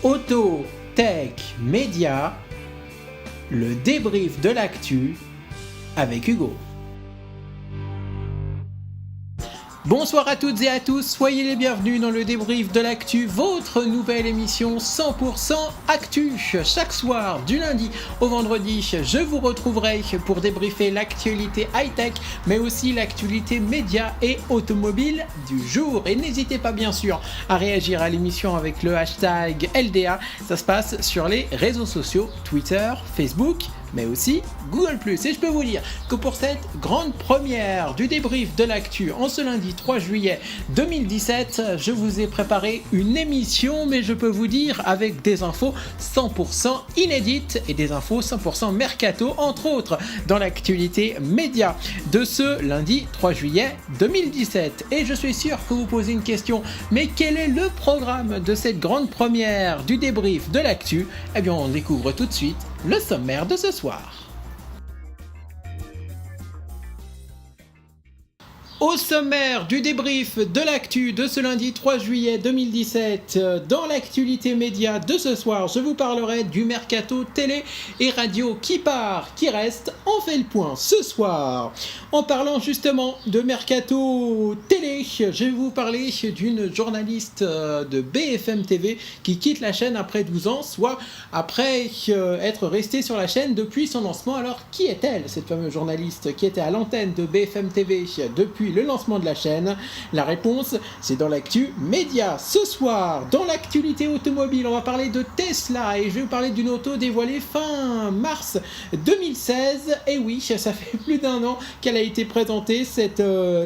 Auto, tech, média, le débrief de l'actu avec Hugo. Bonsoir à toutes et à tous, soyez les bienvenus dans le débrief de l'actu, votre nouvelle émission 100% actu. Chaque soir, du lundi au vendredi, je vous retrouverai pour débriefer l'actualité high-tech, mais aussi l'actualité média et automobile du jour. Et n'hésitez pas bien sûr à réagir à l'émission avec le hashtag LDA, ça se passe sur les réseaux sociaux, Twitter, Facebook, mais aussi Google+. Et je peux vous dire que pour cette grande première du débrief de l'actu en ce lundi 3 juillet 2017, je vous ai préparé une émission, mais je peux vous dire avec des infos 100% inédites et des infos 100% mercato, entre autres, dans l'actualité média de ce lundi 3 juillet 2017. Et je suis sûr que vous posez une question, mais quel est le programme de cette grande première du débrief de l'actu ? Eh bien, on découvre tout de suite le sommaire de ce soir. Au sommaire du débrief de l'actu de ce lundi 3 juillet 2017, dans l'actualité média de ce soir, je vous parlerai du mercato télé et radio qui part, qui reste. On fait le point ce soir. En parlant justement de mercato télé, je vais vous parler d'une journaliste de BFM TV qui quitte la chaîne après 12 ans, soit après être restée sur la chaîne depuis son lancement. Alors qui est-elle, cette fameuse journaliste qui était à l'antenne de BFM TV depuis le lancement de la chaîne? La réponse, c'est dans l'actu média. Ce soir, dans l'actualité automobile, on va parler de Tesla et je vais vous parler d'une auto dévoilée fin mars 2016. Et oui, ça fait plus d'un an qu'elle a été présentée, cette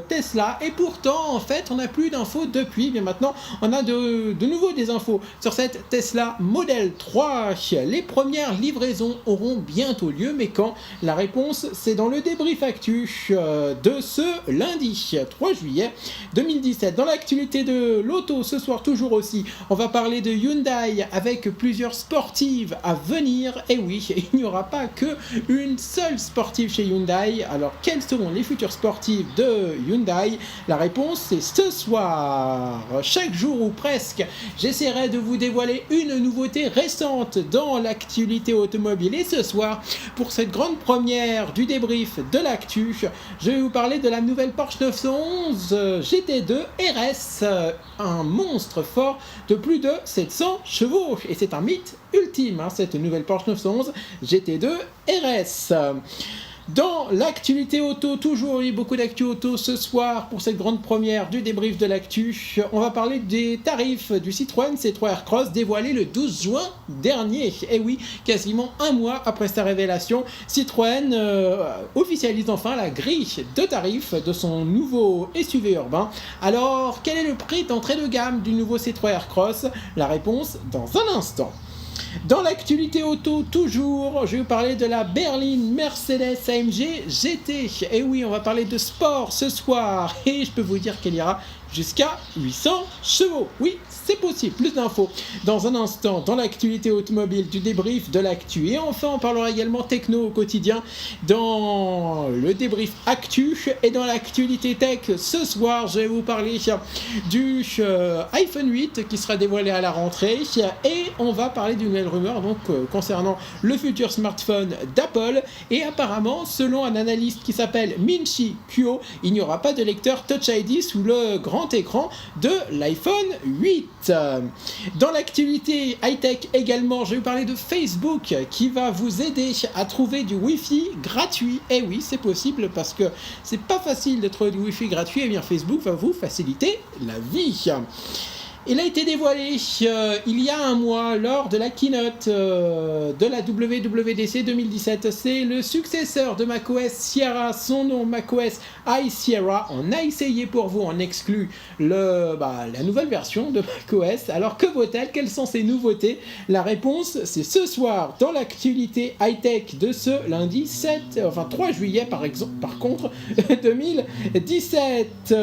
Tesla, et pourtant, en fait, on n'a plus d'infos depuis. Bien maintenant, on a de nouveau des infos sur cette Tesla Model 3. Les premières livraisons auront bientôt lieu, mais quand? La réponse, c'est dans le débrief actu de ce lundi 3 juillet 2017. Dans l'actualité de l'auto, ce soir toujours aussi, on va parler de Hyundai avec plusieurs sportives à venir. Et oui, il n'y aura pas que une seule sportive chez Hyundai. Alors, quelles seront les futures sportives de Hyundai? La réponse, c'est ce soir. Chaque jour ou presque, j'essaierai de vous dévoiler une nouveauté récente dans l'actualité automobile. Et ce soir, pour cette grande première du débrief de l'actu, je vais vous parler de la nouvelle Porsche 911 GT2 RS, un monstre fort de plus de 700 chevaux. Et c'est un mythe ultime, cette nouvelle Porsche 911 GT2 RS. Dans l'actualité auto, toujours eu beaucoup d'actu auto ce soir pour cette grande première du débrief de l'actu. On va parler des tarifs du Citroën C3 Aircross dévoilé le 12 juin dernier. Et oui, quasiment un mois après sa révélation, Citroën officialise enfin la grille de tarifs de son nouveau SUV urbain. Alors, quel est le prix d'entrée de gamme du nouveau C3 Aircross? La réponse dans un instant. Dans l'actualité auto, toujours, je vais vous parler de la berline Mercedes AMG GT. Et oui, on va parler de sport ce soir. Et je peux vous dire qu'elle ira jusqu'à 800 chevaux. Oui, c'est possible. Plus d'infos dans un instant dans l'actualité automobile, du débrief de l'actu. Et enfin, on parlera également techno au quotidien dans le débrief actu. Et dans l'actualité tech, ce soir, je vais vous parler du iPhone 8 qui sera dévoilé à la rentrée. Et on va parler d'une nouvelle rumeur donc, concernant le futur smartphone d'Apple. Et apparemment, selon un analyste qui s'appelle Min-Chi Kuo, il n'y aura pas de lecteur Touch ID sous le grand écran de l'iPhone 8. Dans l'actualité high-tech également, je vais vous parler de Facebook qui va vous aider à trouver du Wi-Fi gratuit. Et oui, c'est possible parce que c'est pas facile de trouver du Wi-Fi gratuit. Et bien Facebook va vous faciliter la vie. Il a été dévoilé il y a un mois lors de la keynote de la WWDC 2017. C'est le successeur de macOS Sierra, son nom macOS High Sierra. On a essayé pour vous en exclu la nouvelle version de macOS. Alors que vaut-elle? Quelles sont ses nouveautés? La réponse, c'est ce soir dans l'actualité high-tech de ce lundi 3 juillet par contre 2017.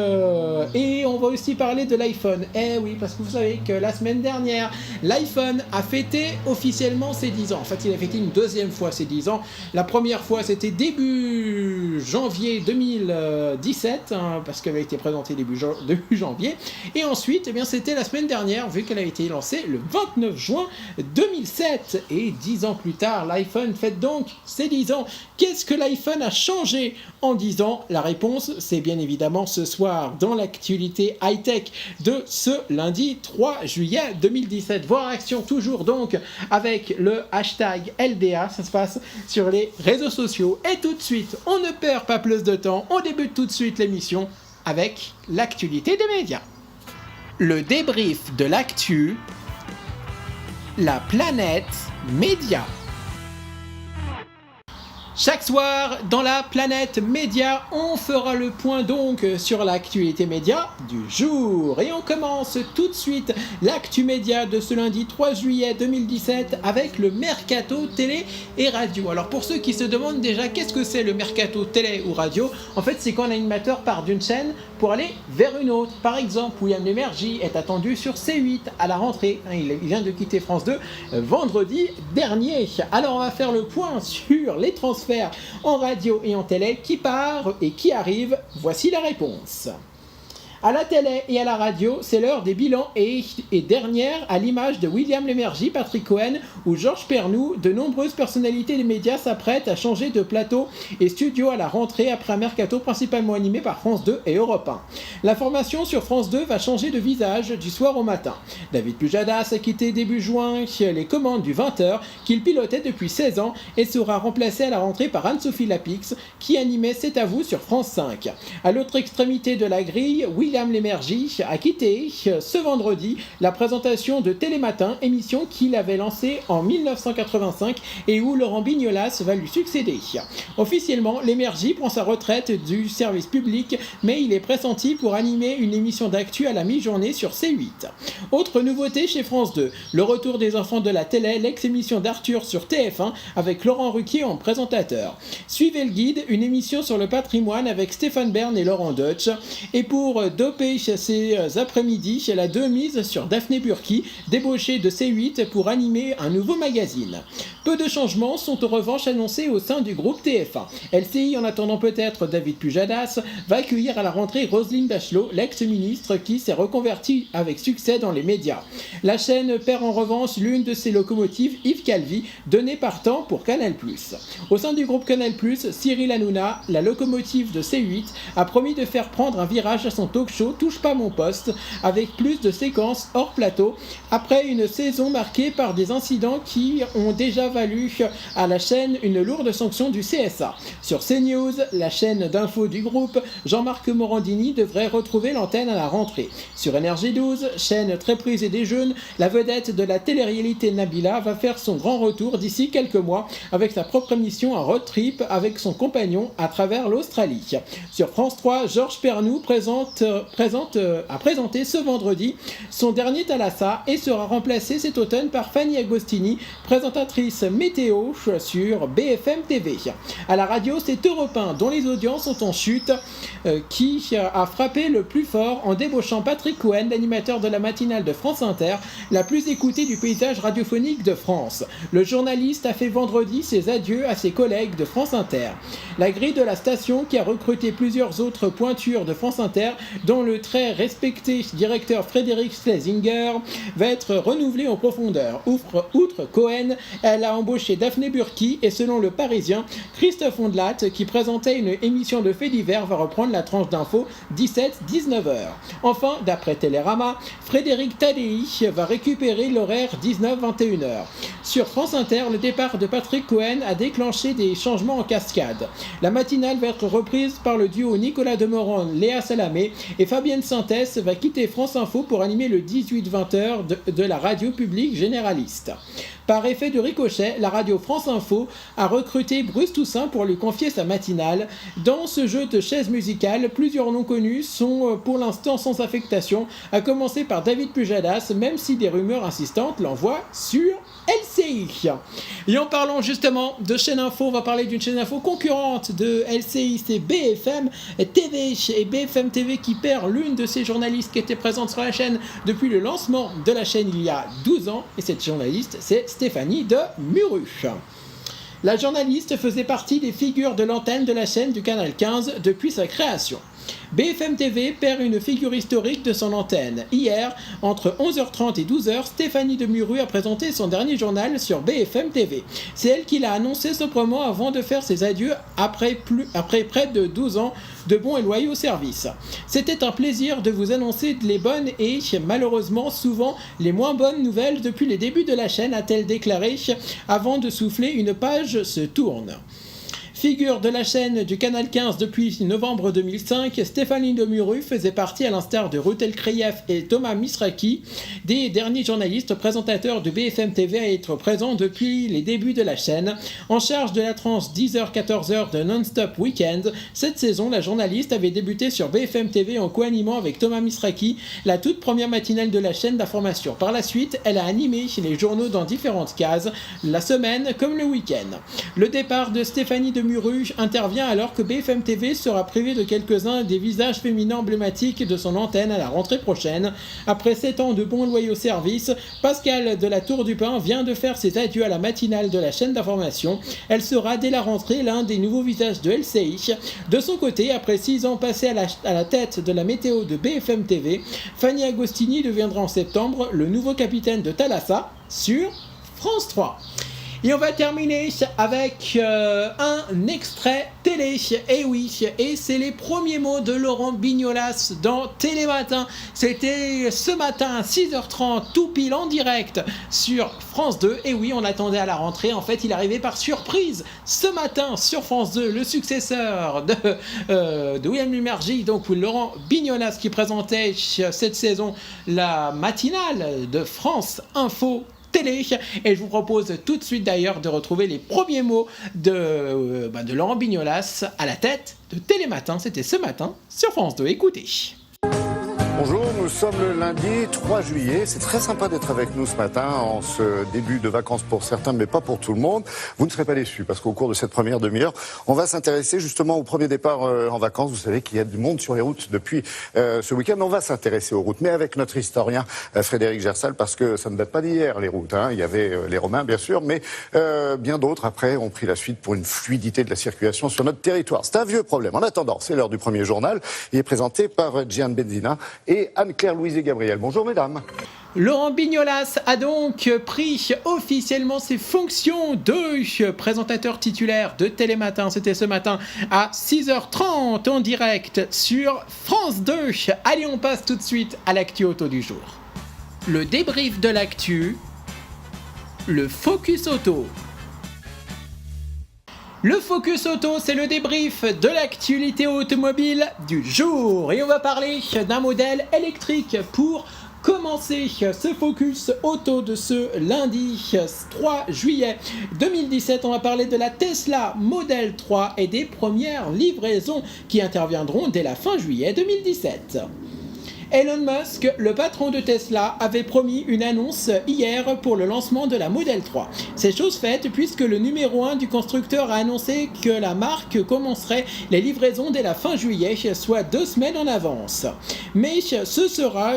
Et on va aussi parler de l'iPhone. Eh oui, parce que vous savez que la semaine dernière, l'iPhone a fêté officiellement ses 10 ans. En fait, il a fêté une deuxième fois ses 10 ans. La première fois, c'était début janvier 2017, parce qu'elle a été présentée début janvier. Et ensuite, eh bien, c'était la semaine dernière, vu qu'elle a été lancée le 29 juin 2007. Et 10 ans plus tard, l'iPhone fête donc ses 10 ans. Qu'est-ce que l'iPhone a changé en 10 ans? La réponse, c'est bien évidemment ce soir dans l'actualité high-tech de ce lundi 3 juillet 2017. Vos réactions toujours donc avec le hashtag LDA, ça se passe sur les réseaux sociaux. Et tout de suite, on ne perd pas plus de temps, on débute tout de suite l'émission avec l'actualité des médias. Le débrief de l'actu, la planète média. Chaque soir, dans la planète média, on fera le point donc sur l'actualité média du jour. Et on commence tout de suite l'actu média de ce lundi 3 juillet 2017 avec le mercato télé et radio. Alors pour ceux qui se demandent déjà qu'est-ce que c'est le mercato télé ou radio, en fait c'est quand un animateur part d'une chaîne pour aller vers une autre. Par exemple, William Lémergie est attendu sur C8 à la rentrée. Il vient de quitter France 2 vendredi dernier. Alors on va faire le point sur les transferts en radio et en télé qui part et qui arrive. Voici la réponse. À la télé et à la radio, c'est l'heure des bilans et dernière, à l'image de William Lémergie, Patrick Cohen ou Georges Pernou, de nombreuses personnalités des médias s'apprêtent à changer de plateau et studio à la rentrée après un mercato principalement animé par France 2 et Europe 1. L'information sur France 2 va changer de visage du soir au matin. David Pujadas a quitté début juin les commandes du 20h qu'il pilotait depuis 16 ans et sera remplacé à la rentrée par Anne-Sophie Lapix qui animait C'est à vous sur France 5. À l'autre extrémité de la grille, William Lémergie a quitté ce vendredi la présentation de Télématin, émission qu'il avait lancée en 1985 et où Laurent Bignolas va lui succéder. Officiellement, Lémergie prend sa retraite du service public, mais il est pressenti pour animer une émission d'actu à la mi-journée sur C8. Autre nouveauté chez France 2, le retour des enfants de la télé, l'ex-émission d'Arthur sur TF1 avec Laurent Ruquier en présentateur. Suivez le guide, une émission sur le patrimoine avec Stéphane Bern et Laurent Deutsch. Et pour doper ces après-midi, elle a deux mises sur Daphné Burki, débauchée de C8 pour animer un nouveau magazine. Peu de changements sont en revanche annoncés au sein du groupe TF1. LCI, en attendant peut-être David Pujadas, va accueillir à la rentrée Roselyne Bachelot, l'ex-ministre qui s'est reconvertie avec succès dans les médias. La chaîne perd en revanche l'une de ses locomotives, Yves Calvi, donné partant pour Canal+. Au sein du groupe Canal+, Cyril Hanouna, la locomotive de C8, a promis de faire prendre un virage à son talk show Touche pas mon poste, avec plus de séquences hors plateau, après une saison marquée par des incidents qui ont déjà valu à la chaîne une lourde sanction du CSA. Sur CNews, la chaîne d'info du groupe, Jean-Marc Morandini devrait retrouver l'antenne à la rentrée. Sur NRJ12, chaîne très prisée des jeunes, la vedette de la télé-réalité Nabila va faire son grand retour d'ici quelques mois avec sa propre émission, un road trip avec son compagnon à travers l'Australie. Sur France 3, Georges Pernou a présenté ce vendredi son dernier Thalassa et sera remplacé cet automne par Fanny Agostini, présentatrice météo sur BFM TV. À la radio, c'est Europe 1 dont les audiences sont en chute qui a frappé le plus fort en débauchant Patrick Cohen, l'animateur de la matinale de France Inter, la plus écoutée du paysage radiophonique de France. Le journaliste a fait vendredi ses adieux à ses collègues de France Inter. La grille de la station, qui a recruté plusieurs autres pointures de France Inter, dont le très respecté directeur Frédéric Schlesinger, va être renouvelée en profondeur. Outre Cohen, elle a embauché Daphné Burki et selon le Parisien, Christophe Ondelat, qui présentait une émission de faits divers, va reprendre la tranche d'info 17-19h. Enfin, d'après Télérama, Frédéric Tadei va récupérer l'horaire 19-21h. Sur France Inter, le départ de Patrick Cohen a déclenché des changements en cascade. La matinale va être reprise par le duo Nicolas Demorand, Léa Salamé et Fabienne Sintès va quitter France Info pour animer le 18-20h de la radio publique généraliste. Par effet de ricochet, la radio France Info a recruté Bruce Toussaint pour lui confier sa matinale. Dans ce jeu de chaises musicales, plusieurs noms connus sont pour l'instant sans affectation, à commencer par David Pujadas, même si des rumeurs insistantes l'envoient sur LCI. Et en parlant justement de chaîne info, on va parler d'une chaîne info concurrente de LCI, c'est BFM TV. Et BFM TV qui perd l'une de ses journalistes qui était présente sur la chaîne depuis le lancement de la chaîne il y a 12 ans. Et cette journaliste, c'est Stéphanie de Muru. La journaliste faisait partie des figures de l'antenne de la chaîne du Canal 15 depuis sa création. BFM TV perd une figure historique de son antenne. Hier, entre 11h30 et 12h, Stéphanie de Muru a présenté son dernier journal sur BFM TV. C'est elle qui l'a annoncé sobrement avant de faire ses adieux après près de 12 ans de bons et loyaux services. C'était un plaisir de vous annoncer les bonnes et malheureusement souvent les moins bonnes nouvelles depuis les débuts de la chaîne, a-t-elle déclaré avant de souffler une page se tourne. Figure de la chaîne du Canal 15 depuis novembre 2005, Stéphanie de Muru faisait partie, à l'instar de Ruth Elkreyev et Thomas Misraki, des derniers journalistes présentateurs de BFM TV à être présents depuis les débuts de la chaîne. En charge de la tranche 10h-14h de Non-Stop Weekend, cette saison, la journaliste avait débuté sur BFM TV en co-animant avec Thomas Misraki la toute première matinale de la chaîne d'information. Par la suite, elle a animé les journaux dans différentes cases, la semaine comme le week-end. Le départ de Stéphanie de Muru intervient alors que BFM TV sera privé de quelques-uns des visages féminins emblématiques de son antenne à la rentrée prochaine. Après 7 ans de bons et loyaux services, Pascal de la Tour du Pin vient de faire ses adieux à la matinale de la chaîne d'information. Elle sera dès la rentrée l'un des nouveaux visages de LCI. De son côté, après 6 ans passés à la tête de la météo de BFM TV, Fanny Agostini deviendra en septembre le nouveau capitaine de Thalassa sur France 3. Et on va terminer avec un extrait télé. Et oui, et c'est les premiers mots de Laurent Bignolas dans Télématin. C'était ce matin à 6h30, tout pile en direct sur France 2. Et oui, on attendait à la rentrée. En fait, il arrivait par surprise ce matin sur France 2, le successeur de William Lémergie, donc Laurent Bignolas, qui présentait cette saison la matinale de France Info Télé. Et je vous propose tout de suite d'ailleurs de retrouver les premiers mots de Laurent Bignolas à la tête de Télématin. C'était ce matin sur France 2. Écoutez. Bonjour, nous sommes le lundi 3 juillet. C'est très sympa d'être avec nous ce matin en ce début de vacances pour certains, mais pas pour tout le monde. Vous ne serez pas déçus parce qu'au cours de cette première demi-heure, on va s'intéresser justement au premier départ en vacances. Vous savez qu'il y a du monde sur les routes depuis ce week-end. On va s'intéresser aux routes, mais avec notre historien Frédéric Gersal, parce que ça ne date pas d'hier, les routes. Il y avait les Romains, bien sûr, mais bien d'autres, après, ont pris la suite pour une fluidité de la circulation sur notre territoire. C'est un vieux problème. En attendant, c'est l'heure du premier journal. Il est présenté par Gian Benzina et Anne-Claire Louise et Gabriel. Bonjour mesdames. Laurent Bignolas a donc pris officiellement ses fonctions de présentateur titulaire de Télématin. C'était ce matin à 6h30 en direct sur France 2. Allez, on passe tout de suite à l'actu auto du jour. Le débrief de l'actu, le Focus Auto. Le Focus Auto, c'est le débrief de l'actualité automobile du jour. Et on va parler d'un modèle électrique pour commencer ce Focus Auto de ce lundi 3 juillet 2017. On va parler de la Tesla Model 3 et des premières livraisons qui interviendront dès la fin juillet 2017. Elon Musk, le patron de Tesla, avait promis une annonce hier pour le lancement de la Model 3. C'est chose faite puisque le numéro 1 du constructeur a annoncé que la marque commencerait les livraisons dès la fin juillet, soit 2 semaines en avance. Mais ce sera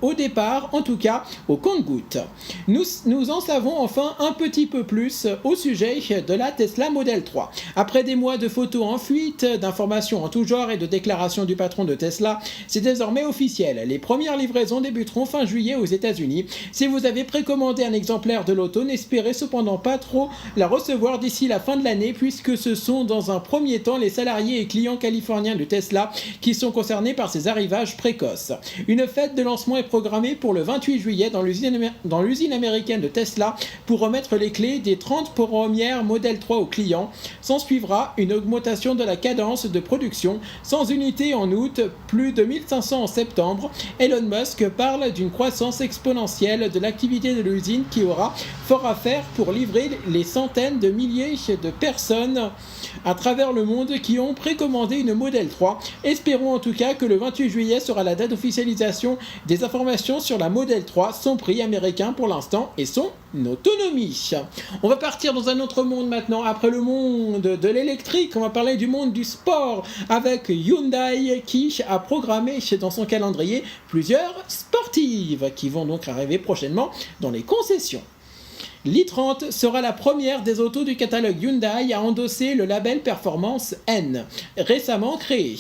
au départ, en tout cas, au compte-gouttes. Nous en savons enfin un petit peu plus au sujet de la Tesla Model 3. Après des mois de photos en fuite, d'informations en tout genre et de déclarations du patron de Tesla, c'est désormais officiel. Les premières livraisons débuteront fin juillet aux États-Unis. Si vous avez précommandé un exemplaire de l'auto, n'espérez cependant pas trop la recevoir d'ici la fin de l'année, puisque ce sont dans un premier temps les salariés et clients californiens de Tesla qui sont concernés par ces arrivages précoces. Une fête de lancement est programmée pour le 28 juillet dans l'usine américaine de Tesla pour remettre les clés des 30 premières Model 3 aux clients. S'en suivra une augmentation de la cadence de production, 100 unités en août, plus de 1500 en septembre, septembre, Elon Musk parle d'une croissance exponentielle de l'activité de l'usine qui aura fort à faire pour livrer les centaines de milliers de personnes à travers le monde qui ont précommandé une Model 3. Espérons en tout cas que le 28 juillet sera la date d'officialisation des informations sur la Model 3, son prix américain pour l'instant et son autonomie. On va partir dans un autre monde maintenant. Après le monde de l'électrique, on va parler du monde du sport avec Hyundai qui a programmé dans son calendrier plusieurs sportives qui vont donc arriver prochainement dans les concessions. L'i30 sera la première des autos du catalogue Hyundai à endosser le label Performance N, récemment créé.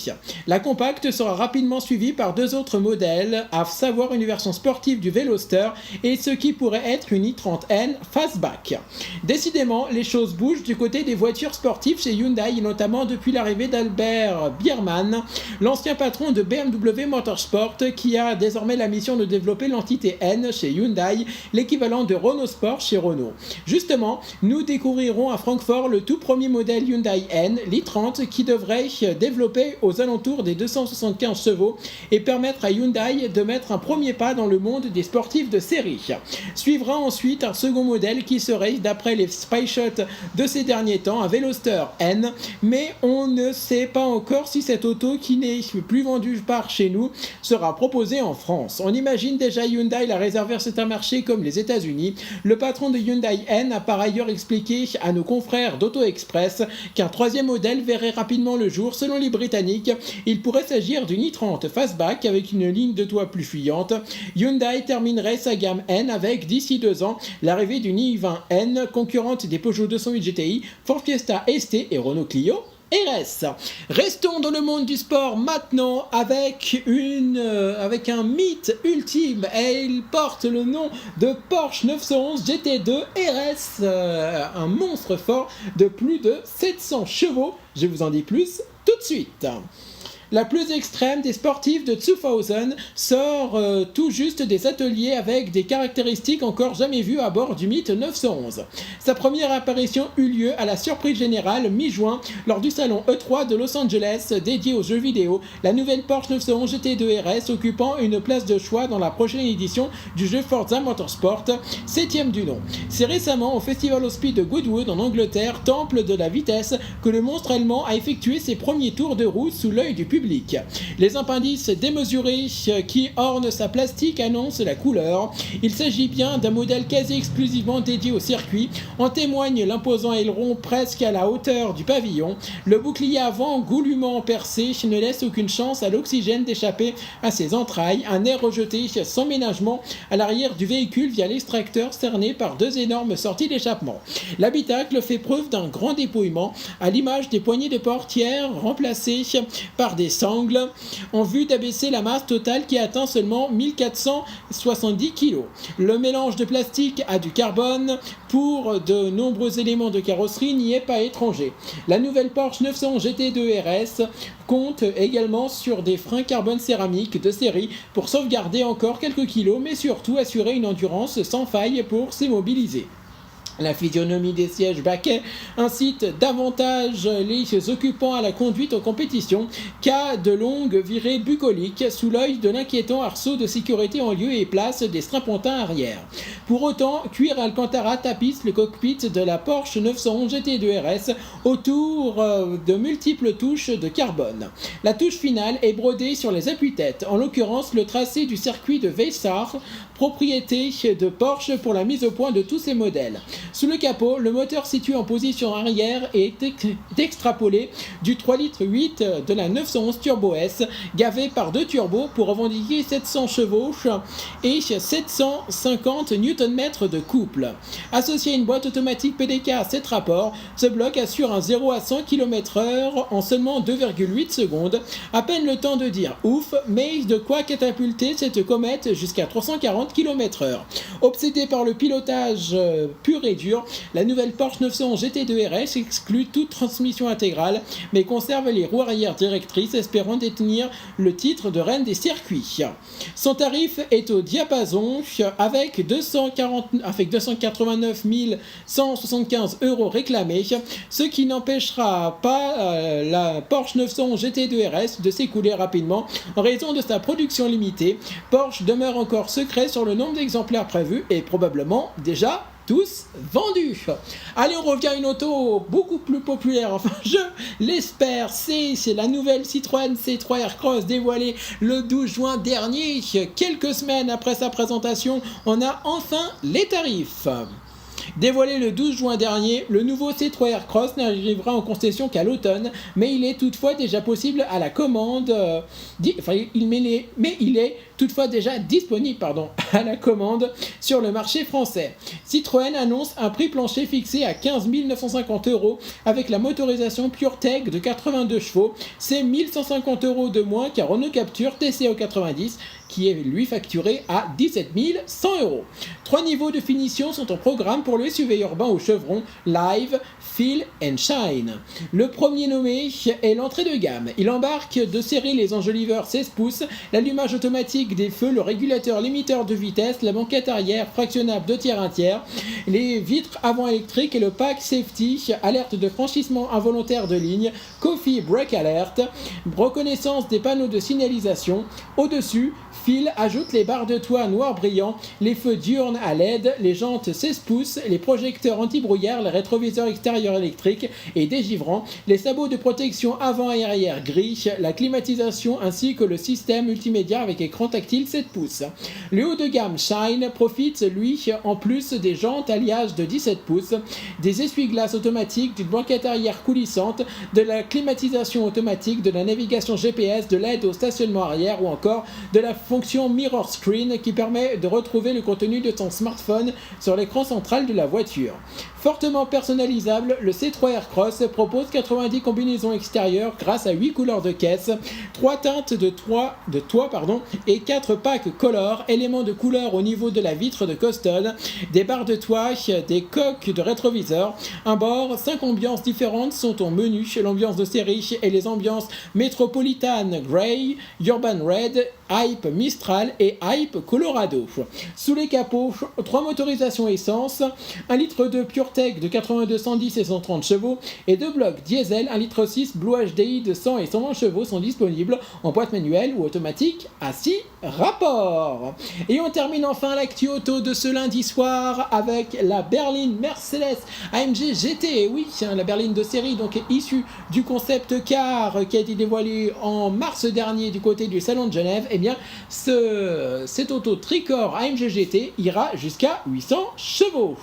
La compacte sera rapidement suivie par deux autres modèles, à savoir une version sportive du Veloster et ce qui pourrait être une i30N Fastback. Décidément, les choses bougent du côté des voitures sportives chez Hyundai, notamment depuis l'arrivée d'Albert Biermann, l'ancien patron de BMW Motorsport, qui a désormais la mission de développer l'entité N chez Hyundai, l'équivalent de Renault Sport chez Renault. Justement, nous découvrirons à Francfort le tout premier modèle Hyundai N, l'i30, qui devrait développer aux alentours des 275 chevaux et permettre à Hyundai de mettre un premier pas dans le monde des sportifs de série. Suivra ensuite un second modèle qui serait, d'après les spy-shots de ces derniers temps, un Veloster N, mais on ne sait pas encore si cette auto, qui n'est plus vendue par chez nous, sera proposée en France. On imagine déjà Hyundai la réserver sur un marché comme les États-Unis. Le patron de Hyundai N a par ailleurs expliqué à nos confrères d'Auto Express qu'un troisième modèle verrait rapidement le jour. Selon les Britanniques, il pourrait s'agir d'une i30 Fastback avec une ligne de toit plus fuyante. Hyundai terminerait sa gamme N avec, d'ici 2 ans, l'arrivée d'une i20 N, concurrente des Peugeot 208 GTI, Ford Fiesta ST et Renault Clio RS. Restons dans le monde du sport maintenant avec un mythe ultime, et il porte le nom de Porsche 911 GT2 RS, un monstre fort de plus de 700 chevaux. Je vous en dis plus tout de suite. La plus extrême des sportifs de 2000 sort tout juste des ateliers avec des caractéristiques encore jamais vues à bord du mythe 911. Sa première apparition eut lieu à la surprise générale mi-juin lors du salon E3 de Los Angeles dédié aux jeux vidéo, la nouvelle Porsche 911 GT2 RS occupant une place de choix dans la prochaine édition du jeu Forza Motorsport, 7ème du nom. C'est récemment au Festival of Speed de Goodwood en Angleterre, temple de la vitesse, que le monstre allemand a effectué ses premiers tours de roue sous l'œil du public. Les appendices démesurés qui ornent sa plastique annoncent la couleur. Il s'agit bien d'un modèle quasi exclusivement dédié au circuit. En témoigne l'imposant aileron presque à la hauteur du pavillon. Le bouclier avant goulûment percé ne laisse aucune chance à l'oxygène d'échapper à ses entrailles. Un air rejeté sans ménagement à l'arrière du véhicule via l'extracteur cerné par deux énormes sorties d'échappement. L'habitacle fait preuve d'un grand dépouillement, à l'image des poignées de portière remplacées par des sangles en vue d'abaisser la masse totale qui atteint seulement 1470 kg. Le mélange de plastique à du carbone pour de nombreux éléments de carrosserie n'y est pas étranger. La nouvelle Porsche 911 GT2 RS compte également sur des freins carbone céramique de série pour sauvegarder encore quelques kilos, mais surtout assurer une endurance sans faille pour s'immobiliser. La physionomie des sièges baquets incite davantage les occupants à la conduite en compétition qu'à de longues virées bucoliques sous l'œil de l'inquiétant arceau de sécurité en lieu et place des strapontins arrière. Pour autant, cuir Alcantara tapisse le cockpit de la Porsche 911 GT2 RS autour de multiples touches de carbone. La touche finale est brodée sur les appuis-têtes, en l'occurrence le tracé du circuit de Weissach, propriété de Porsche pour la mise au point de tous ses modèles. Sous le capot, le moteur situé en position arrière est extrapolé du 3,8 litres de la 911 Turbo S, gavé par deux turbos pour revendiquer 700 chevaux et 750 Nm de couple. Associé à une boîte automatique PDK à 7 rapports, ce bloc assure un 0 à 100 km/h en seulement 2,8 secondes. À peine le temps de dire ouf, mais de quoi catapulter cette comète jusqu'à 340 km/h. Obsédée par le pilotage pur et dur, la nouvelle Porsche 911 GT2 RS exclut toute transmission intégrale, mais conserve les roues arrière directrices, espérant détenir le titre de reine des circuits. Son tarif est au diapason avec 289 175 € réclamés, ce qui n'empêchera pas la Porsche 911 GT2 RS de s'écouler rapidement en raison de sa production limitée. Porsche demeure encore secret sur le nombre d'exemplaires prévus et probablement déjà tous vendus. Allez, on revient à une auto beaucoup plus populaire, enfin je l'espère, c'est la nouvelle Citroën C3 Aircross dévoilée le 12 juin dernier. Quelques semaines après sa présentation, on a enfin les tarifs. Dévoilé le 12 juin dernier, le nouveau C3 Aircross n'arrivera en concession qu'à l'automne, mais il est toutefois déjà possible à la commande. Il est toutefois déjà disponible à la commande sur le marché français. Citroën annonce un prix plancher fixé à 15 950 € avec la motorisation PureTech de 82 chevaux. C'est 1 150 € de moins qu'un Renault Captur TCO 90 qui est lui facturé à 17 100 €. 3 niveaux de finition sont en programme pour le SUV urbain au chevron Live, Feel and Shine. Le premier nommé est l'entrée de gamme. Il embarque de série les enjoliveurs 16 pouces, l'allumage automatique des feux, le régulateur limiteur de vitesse, la banquette arrière fractionnable 2 tiers 1 tiers, les vitres avant électriques et le pack safety, alerte de franchissement involontaire de ligne, Coffee Brake Alert, reconnaissance des panneaux de signalisation. Au-dessus, Phil ajoute les barres de toit noir brillant, les feux diurnes à LED, les jantes 16 pouces, les projecteurs anti-brouillard, les rétroviseurs extérieurs électriques et dégivrants, les sabots de protection avant et arrière gris, la climatisation ainsi que le système multimédia avec écran tactile 7 pouces. Le haut de gamme Shine profite, lui, en plus des jantes alliage de 17 pouces, des essuie-glaces automatiques, d'une banquette arrière coulissante, de la climatisation automatique, de la navigation GPS, de l'aide au stationnement arrière ou encore de la fonction Mirror Screen qui permet de retrouver le contenu de son smartphone sur l'écran central de la voiture. Fortement personnalisable, le C3 Aircross propose 90 combinaisons extérieures grâce à 8 couleurs de caisse, 3 teintes de toit et 4 packs color, éléments de couleur au niveau de la vitre de costole, des barres de toit, des coques de rétroviseur. À bord, 5 ambiances différentes sont au menu, l'ambiance de série et les ambiances Metropolitan Grey, Urban Red, Hype Mistral et Hype Colorado. Sous les capots, 3 motorisations essence, 1 litre de PureTech de 82, 110 et 130 chevaux et 2 blocs diesel 1 litre 6 Blue HDI de 100 et 120 chevaux sont disponibles en boîte manuelle ou automatique à 6 rapports. Et on termine enfin l'actu auto de ce lundi soir avec la berline Mercedes AMG GT. Oui, la berline de série donc issue du concept car qui a été dévoilé en mars dernier du côté du salon de Genève. Et bien cette auto tricorps AMG GT ira jusqu'à 800 chevaux.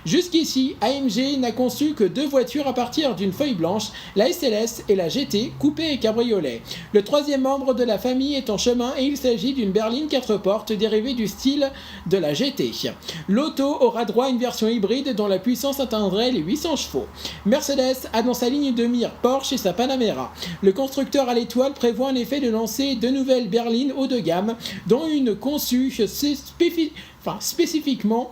Jusqu'ici, AMG n'a conçu que 2 voitures à partir d'une feuille blanche, la SLS et la GT, coupé et cabriolet. Le 3e membre de la famille est en chemin et il s'agit d'une berline 4 portes dérivée du style de la GT. L'auto aura droit à une version hybride dont la puissance atteindrait les 800 chevaux. Mercedes a dans sa ligne de mire Porsche et sa Panamera. Le constructeur à l'étoile prévoit en effet de lancer 2 nouvelles berlines haut de gamme, dont une conçue spécifiquement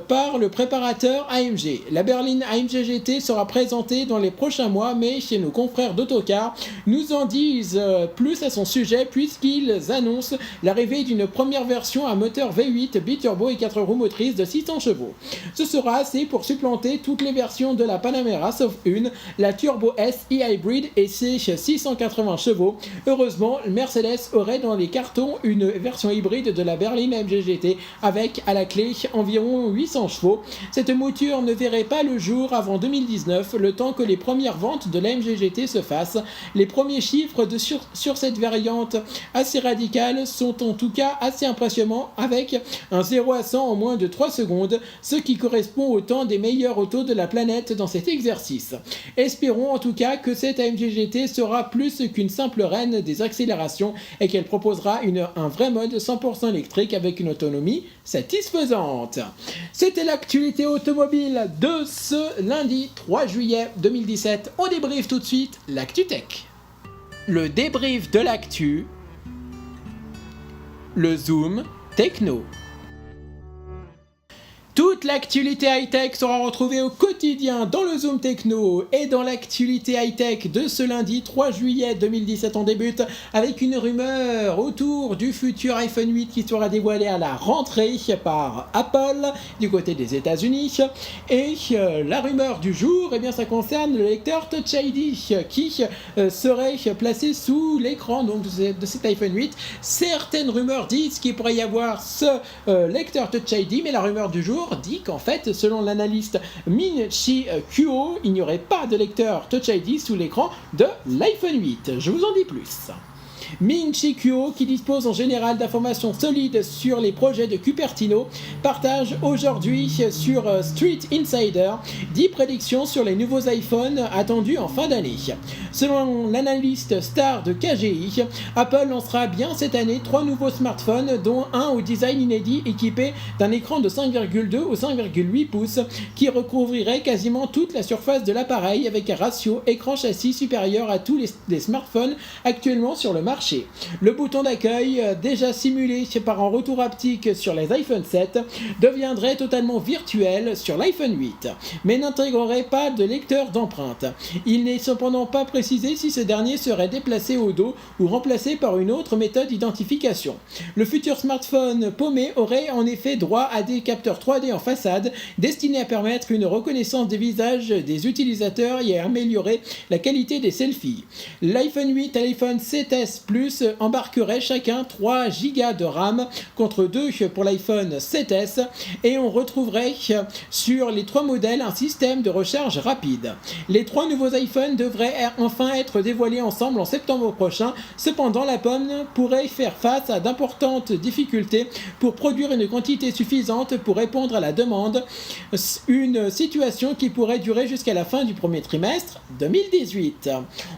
par le préparateur AMG. La berline AMG GT sera présentée dans les prochains mois, mais chez nos confrères d'Autocar nous en disent plus à son sujet puisqu'ils annoncent l'arrivée d'une première version à moteur V8 biturbo et 4 roues motrices de 600 chevaux. Ce sera assez pour supplanter toutes les versions de la Panamera sauf une, la Turbo S e-Hybrid et ses 680 chevaux. Heureusement, Mercedes aurait dans les cartons une version hybride de la berline AMG GT avec à la clé environ 800 chevaux. Cette mouture ne verrait pas le jour avant 2019, le temps que les premières ventes de l'AMG GT se fassent. Les premiers chiffres sur cette variante assez radicale sont en tout cas assez impressionnants avec un 0 à 100 en moins de 3 secondes, ce qui correspond au temps des meilleures autos de la planète dans cet exercice. Espérons en tout cas que cette AMG GT sera plus qu'une simple reine des accélérations et qu'elle proposera un vrai mode 100% électrique avec une autonomie satisfaisante. C'était l'actualité automobile de ce lundi 3 juillet 2017. On débriefe tout de suite l'actu tech. Le débrief de l'actu, le zoom techno. Toute l'actualité high-tech sera retrouvée au quotidien dans le Zoom Techno et dans l'actualité high-tech de ce lundi 3 juillet 2017. On débute avec une rumeur autour du futur iPhone 8 qui sera dévoilé à la rentrée par Apple du côté des États-Unis. Et la rumeur du jour, eh bien, ça concerne le lecteur Touch ID qui serait placé sous l'écran donc, de cet iPhone 8. Certaines rumeurs disent qu'il pourrait y avoir ce lecteur Touch ID, mais la rumeur du jour dit qu'en fait, selon l'analyste Min-Chi Kuo, il n'y aurait pas de lecteur Touch ID sous l'écran de l'iPhone 8. Je vous en dis plus. Min-Chi Kuo, qui dispose en général d'informations solides sur les projets de Cupertino, partage aujourd'hui sur Street Insider 10 prédictions sur les nouveaux iPhones attendus en fin d'année. Selon l'analyste star de KGI, Apple lancera bien cette année 3 nouveaux smartphones, dont un au design inédit équipé d'un écran de 5,2 ou 5,8 pouces qui recouvrirait quasiment toute la surface de l'appareil avec un ratio écran-châssis supérieur à tous les smartphones actuellement sur le marché. Le bouton d'accueil, déjà simulé par un retour haptique sur les iPhone 7, deviendrait totalement virtuel sur l'iPhone 8, mais n'intégrerait pas de lecteur d'empreintes. Il n'est cependant pas précisé si ce dernier serait déplacé au dos ou remplacé par une autre méthode d'identification. Le futur smartphone paumé aurait en effet droit à des capteurs 3D en façade destinés à permettre une reconnaissance des visages des utilisateurs et à améliorer la qualité des selfies. L'iPhone 8 et l'iPhone 7S Plus embarqueraient chacun 3 Go de RAM contre 2 pour l'iPhone 7S et on retrouverait sur les 3 modèles un système de recharge rapide. Les 3 nouveaux iPhones devraient enfin être dévoilés ensemble en septembre prochain. Cependant, la pomme pourrait faire face à d'importantes difficultés pour produire une quantité suffisante pour répondre à la demande, une situation qui pourrait durer jusqu'à la fin du premier trimestre 2018.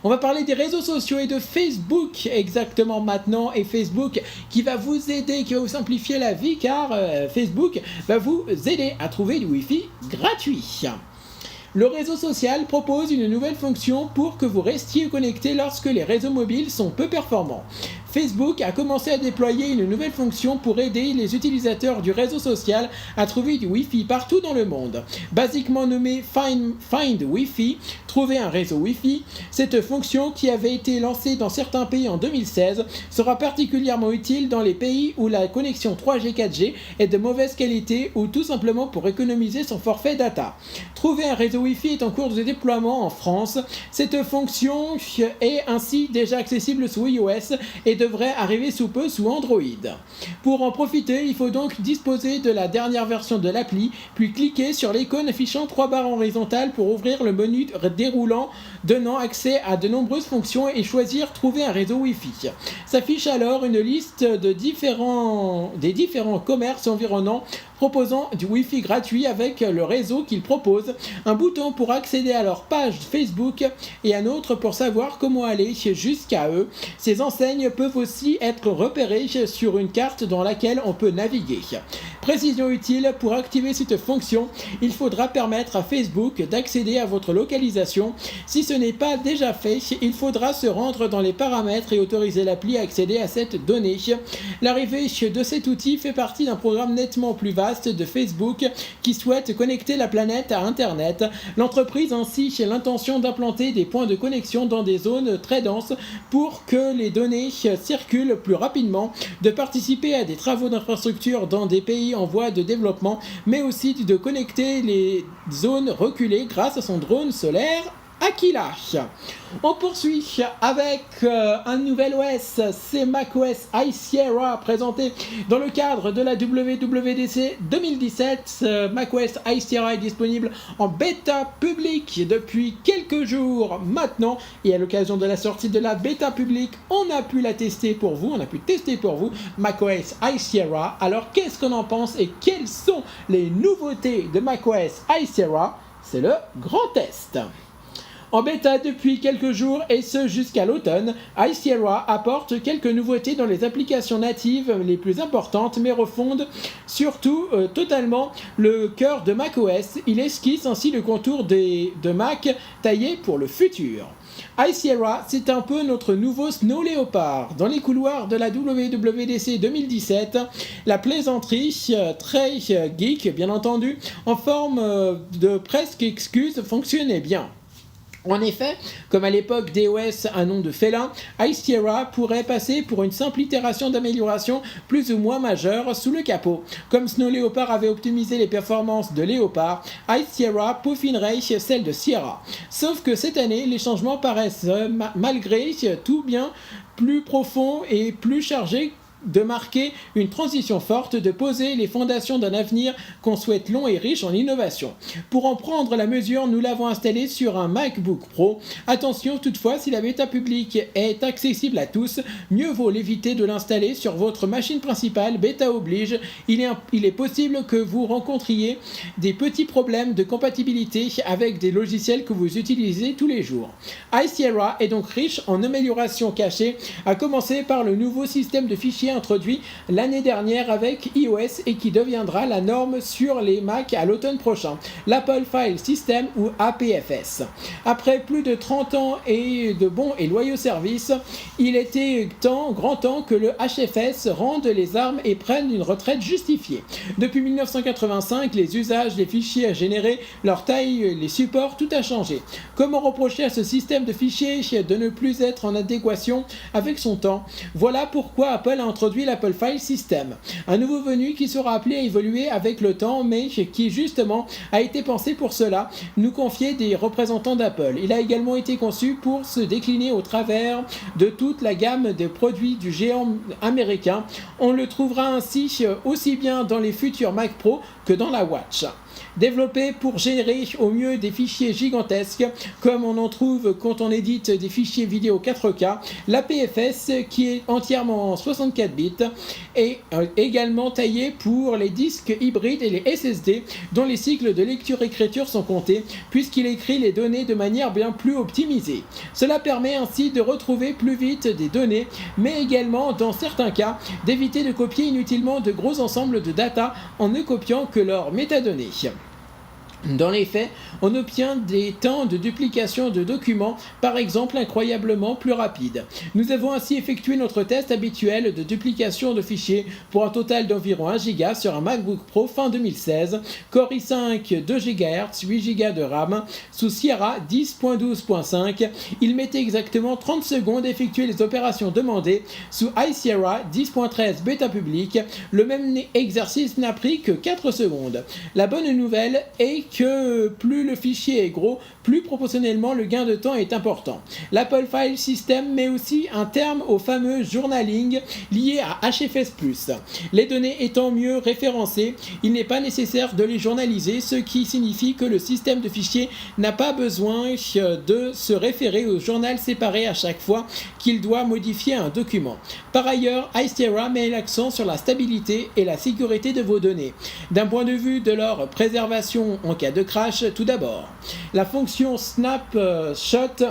On va parler des réseaux sociaux et de Facebook exactement maintenant, et Facebook qui va vous aider, qui va vous simplifier la vie, car Facebook va vous aider à trouver du Wi-Fi gratuit. Le réseau social propose une nouvelle fonction pour que vous restiez connecté lorsque les réseaux mobiles sont peu performants. Facebook a commencé à déployer une nouvelle fonction pour aider les utilisateurs du réseau social à trouver du Wi-Fi partout dans le monde. Basiquement nommée Find Wi-Fi, trouver un réseau Wi-Fi, cette fonction qui avait été lancée dans certains pays en 2016 sera particulièrement utile dans les pays où la connexion 3G 4G est de mauvaise qualité ou tout simplement pour économiser son forfait data. Trouver un réseau Wi-Fi est en cours de déploiement en France. Cette fonction est ainsi déjà accessible sous iOS et devrait arriver sous peu sous Android. Pour en profiter, il faut donc disposer de la dernière version de l'appli, puis cliquer sur l'icône affichant 3 barres horizontales pour ouvrir le menu déroulant donnant accès à de nombreuses fonctions et choisir trouver un réseau Wi-Fi. S'affiche alors une liste des différents commerces environnants proposant du Wi-Fi gratuit avec le réseau qu'ils proposent, un bouton pour accéder à leur page Facebook et un autre pour savoir comment aller jusqu'à eux. Ces enseignes peuvent aussi être repérées sur une carte dans laquelle on peut naviguer. Précision utile, pour activer cette fonction, il faudra permettre à Facebook d'accéder à votre localisation. Si ce n'est pas déjà fait, il faudra se rendre dans les paramètres et autoriser l'appli à accéder à cette donnée. L'arrivée de cet outil fait partie d'un programme nettement plus vaste de Facebook qui souhaite connecter la planète à Internet. L'entreprise a ainsi l'intention d'implanter des points de connexion dans des zones très denses pour que les données circulent plus rapidement, de participer à des travaux d'infrastructure dans des pays en voie de développement, mais aussi de connecter les zones reculées grâce à son drone solaire Aquila. On poursuit avec un nouvel OS, c'est macOS High Sierra, présenté dans le cadre de la WWDC 2017. macOS High Sierra est disponible en bêta publique depuis quelques jours maintenant, et à l'occasion de la sortie de la bêta publique, on a pu tester pour vous macOS High Sierra. Alors qu'est-ce qu'on en pense et quelles sont les nouveautés de macOS High Sierra? C'est le grand test. En bêta depuis quelques jours et ce jusqu'à l'automne, High Sierra apporte quelques nouveautés dans les applications natives les plus importantes mais refonde surtout totalement le cœur de macOS. Il esquisse ainsi le contour de Mac taillé pour le futur. High Sierra, c'est un peu notre nouveau Snow Leopard. Dans les couloirs de la WWDC 2017, la plaisanterie très geek, bien entendu, en forme de presque excuse, fonctionnait bien. En effet, comme à l'époque DOS un nom de félin, High Sierra pourrait passer pour une simple itération d'amélioration plus ou moins majeure sous le capot. Comme Snow Leopard avait optimisé les performances de Leopard, High Sierra peaufinerait celles de Sierra. Sauf que cette année, les changements paraissent malgré tout bien plus profonds et plus chargés de marquer une transition forte, de poser les fondations d'un avenir qu'on souhaite long et riche en innovation. Pour en prendre la mesure, nous l'avons installé sur un MacBook Pro. Attention toutefois, si la bêta publique est accessible à tous, mieux vaut l'éviter de l'installer sur votre machine principale, bêta oblige. Il est possible que vous rencontriez des petits problèmes de compatibilité avec des logiciels que vous utilisez tous les jours. High Sierra est donc riche en améliorations cachées, à commencer par le nouveau système de fichiers introduit l'année dernière avec iOS et qui deviendra la norme sur les Mac à l'automne prochain, l'Apple File System ou APFS. Après plus de 30 ans et de bons et loyaux services, il était grand temps que le HFS rende les armes et prenne une retraite justifiée. Depuis 1985, les usages, les fichiers à générer, leur taille, les supports, tout a changé. Comment reprocher à ce système de fichiers de ne plus être en adéquation avec son temps? Voilà pourquoi Apple a introduit l'Apple File System, un nouveau venu qui sera appelé à évoluer avec le temps, mais qui justement a été pensé pour cela, nous confier des représentants d'Apple. Il a également été conçu pour se décliner au travers de toute la gamme de produits du géant américain. On le trouvera ainsi aussi bien dans les futurs Mac Pro que dans la Watch. Développé pour générer au mieux des fichiers gigantesques, comme on en trouve quand on édite des fichiers vidéo 4K, l'APFS, qui est entièrement en 64 bits, est également taillé pour les disques hybrides et les SSD, dont les cycles de lecture-écriture sont comptés, puisqu'il écrit les données de manière bien plus optimisée. Cela permet ainsi de retrouver plus vite des données, mais également, dans certains cas, d'éviter de copier inutilement de gros ensembles de data en ne copiant que leurs métadonnées. Dans les faits, on obtient des temps de duplication de documents, par exemple, incroyablement plus rapides. Nous avons ainsi effectué notre test habituel de duplication de fichiers pour un total d'environ 1 Go sur un MacBook Pro fin 2016, Core i5 2 GHz, 8 Go de RAM, sous Sierra 10.12.5. Il mettait exactement 30 secondes à effectuer les opérations demandées. Sous High Sierra 10.13 bêta publique, le même exercice n'a pris que 4 secondes. La bonne nouvelle est que plus le fichier est gros, plus proportionnellement le gain de temps est important. L'Apple File System met aussi un terme au fameux journaling lié à HFS+. Les données étant mieux référencées, il n'est pas nécessaire de les journaliser, ce qui signifie que le système de fichiers n'a pas besoin de se référer au journal séparé à chaque fois qu'il doit modifier un document. Par ailleurs, High Sierra met l'accent sur la stabilité et la sécurité de vos données. D'un point de vue de leur préservation en cas de crash, tout d'abord, la fonction Snapshot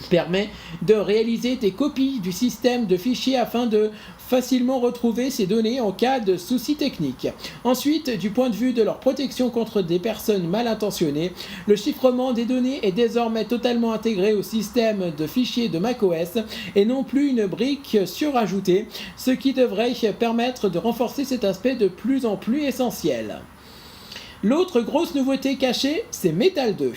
permet de réaliser des copies du système de fichiers afin de facilement retrouver ces données en cas de soucis techniques. Ensuite, du point de vue de leur protection contre des personnes mal intentionnées, le chiffrement des données est désormais totalement intégré au système de fichiers de macOS et non plus une brique surajoutée, ce qui devrait permettre de renforcer cet aspect de plus en plus essentiel. L'autre grosse nouveauté cachée, c'est Metal 2.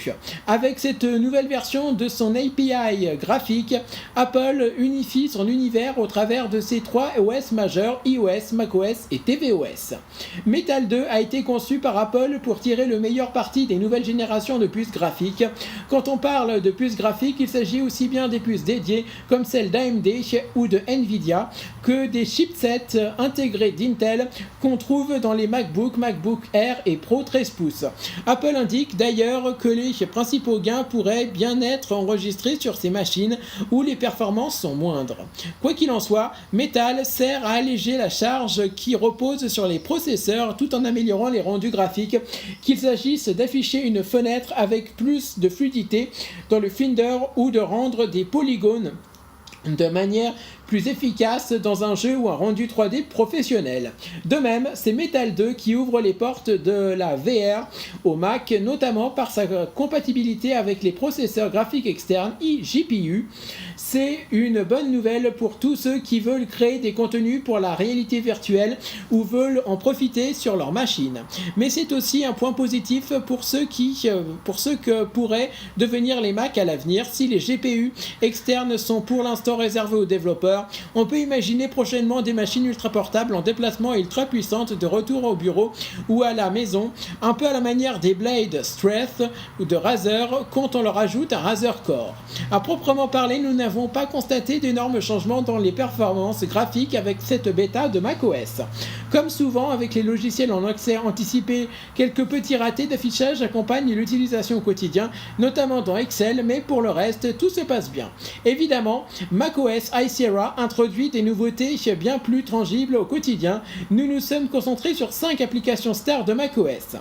Avec cette nouvelle version de son API graphique, Apple unifie son univers au travers de ses 3 OS majeurs, iOS, macOS et tvOS. Metal 2 a été conçu par Apple pour tirer le meilleur parti des nouvelles générations de puces graphiques. Quand on parle de puces graphiques, il s'agit aussi bien des puces dédiées, comme celles d'AMD ou de Nvidia, que des chipsets intégrés d'Intel qu'on trouve dans les MacBook Air et Pro 13 pouces. Apple indique d'ailleurs que les principaux gains pourraient bien être enregistrés sur ces machines où les performances sont moindres. Quoi qu'il en soit, Metal sert à alléger la charge qui repose sur les processeurs tout en améliorant les rendus graphiques, qu'il s'agisse d'afficher une fenêtre avec plus de fluidité dans le Finder ou de rendre des polygones de manière plus efficace dans un jeu ou un rendu 3D professionnel. De même, c'est Metal 2 qui ouvre les portes de la VR au Mac, notamment par sa compatibilité avec les processeurs graphiques externes eGPU. C'est une bonne nouvelle pour tous ceux qui veulent créer des contenus pour la réalité virtuelle ou veulent en profiter sur leur machine. Mais c'est aussi un point positif pour ceux que pourraient devenir les Mac à l'avenir. Si les GPU externes sont pour l'instant réservés aux développeurs, on peut imaginer prochainement des machines ultra portables en déplacement et ultra puissantes de retour au bureau ou à la maison, un peu à la manière des Blade Strength ou de Razer quand on leur ajoute un Razer Core. À proprement parler, nous n'avons pas constaté d'énormes changements dans les performances graphiques avec cette bêta de macOS. Comme souvent avec les logiciels en accès anticipé, quelques petits ratés d'affichage accompagnent l'utilisation au quotidien, notamment dans Excel, mais pour le reste, tout se passe bien. Évidemment, macOS High Sierra introduit des nouveautés bien plus tangibles au quotidien. Nous nous sommes concentrés sur 5 applications stars de macOS.